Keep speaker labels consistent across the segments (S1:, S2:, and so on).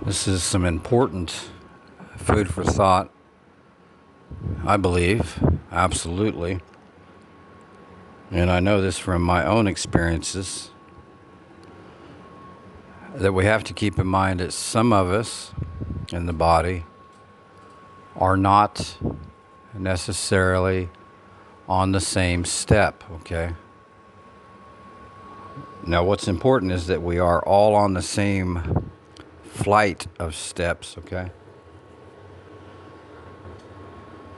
S1: This is some important food for thought, I believe, absolutely. And I know this from my own experiences that we have to keep in mind that some of us in the body are not necessarily on the same step, okay? Now, what's important is that we are all on the same flight of steps, okay?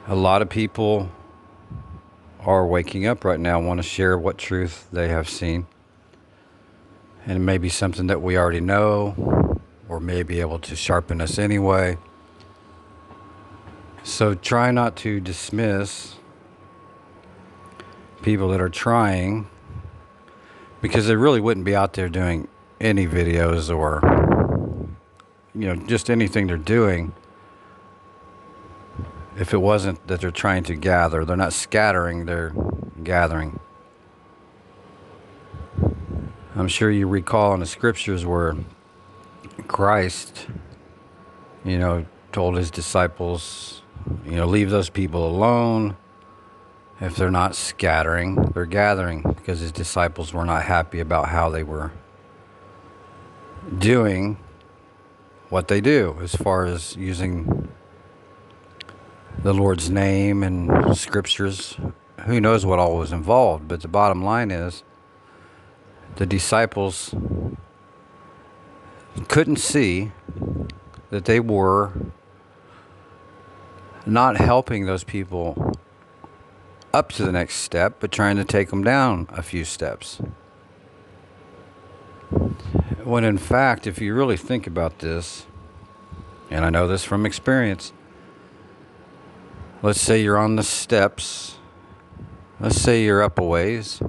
S1: A lot of people are waking up right now, want to share what truth they have seen. And it may be something that we already know, or may be able to sharpen us anyway. So try not to dismiss people that are trying, because they really wouldn't be out there doing any videos or, just anything they're doing if it wasn't that they're trying to gather. They're not scattering, they're gathering. I'm sure you recall in the scriptures where Christ, told his disciples, leave those people alone. If they're not scattering, they're gathering, because his disciples were not happy about how they were doing what they do as far as using the Lord's name and scriptures. Who knows what all was involved, but the bottom line is the disciples couldn't see that they were not helping those people up to the next step, but trying to take them down a few steps. When in fact, if you really think about this, and I know this from experience, let's say you're on the steps, let's say you're up a ways,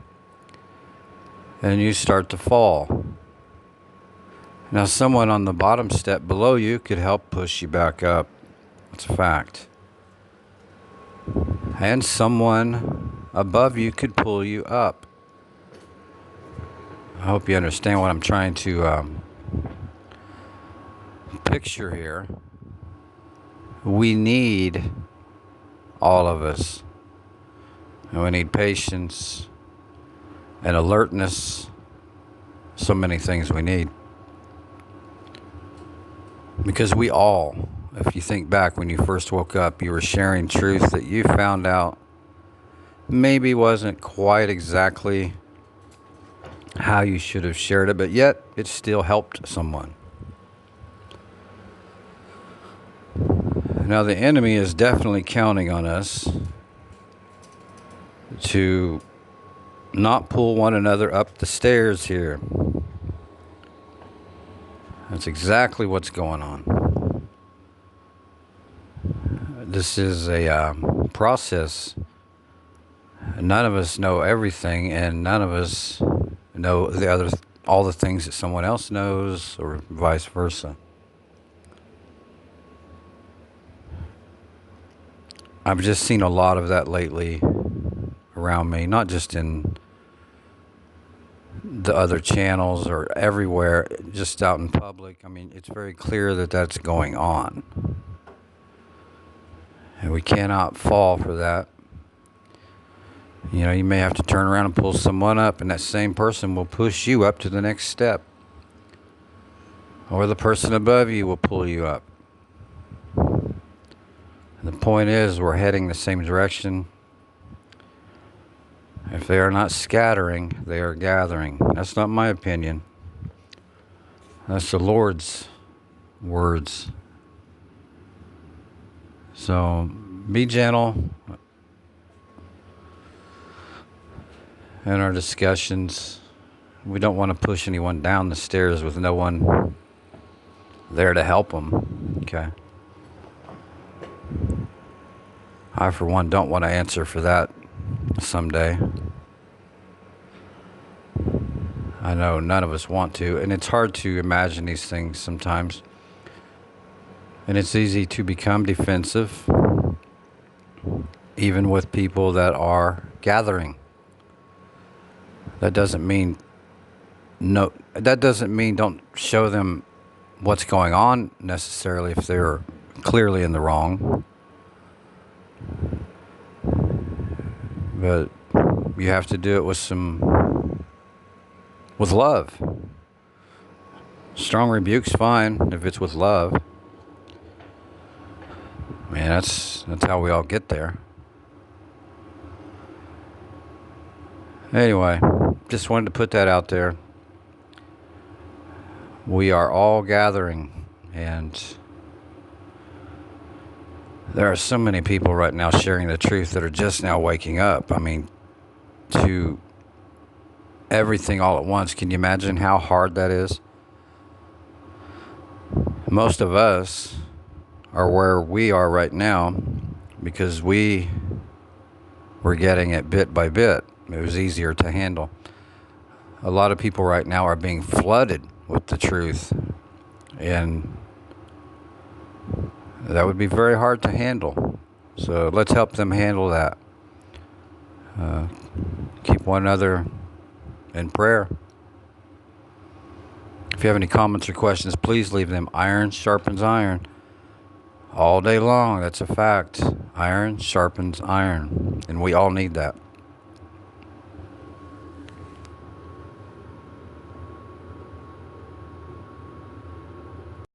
S1: and you start to fall. Now someone on the bottom step below you could help push you back up. That's a fact. And someone above you could pull you up. I hope you understand what I'm trying to picture here. We need all of us. And we need patience and alertness. So many things we need. Because we all, if you think back when you first woke up, you were sharing truth that you found out maybe wasn't quite exactly how you should have shared it, but yet it still helped someone. Now the enemy is definitely counting on us to not pull one another up the stairs here. That's exactly what's going on. This is a process. None of us know everything, and none of us know all the things that someone else knows, or vice versa. I've just seen a lot of that lately around me, not just in the other channels or everywhere, just out in public. I mean, it's very clear that that's going on. And we cannot fall for that. You may have to turn around and pull someone up, and that same person will push you up to the next step. Or the person above you will pull you up. The point is, we're heading the same direction. If they are not scattering, they are gathering. That's not my opinion. That's the Lord's words. So be gentle in our discussions. We don't want to push anyone down the stairs with no one there to help them. Okay. I, for one, don't want to answer for that someday. I know none of us want to, and it's hard to imagine these things sometimes. And it's easy to become defensive, even with people that are gathering. That doesn't mean don't show them what's going on necessarily if they're clearly in the wrong. But you have to do it with love. Strong rebuke's fine if it's with love. Man, that's how we all get there. Anyway, just wanted to put that out there. We are all gathering, and there are so many people right now sharing the truth that are just now waking up. I mean, to everything all at once. Can you imagine how hard that is? Most of us are where we are right now because we were getting it bit by bit. It was easier to handle. A lot of people right now are being flooded with the truth, and that would be very hard to handle. So let's help them handle that. Keep one another in prayer. If you have any comments or questions, please leave them. Iron sharpens iron all day long. That's a fact. Iron sharpens iron, and we all need that.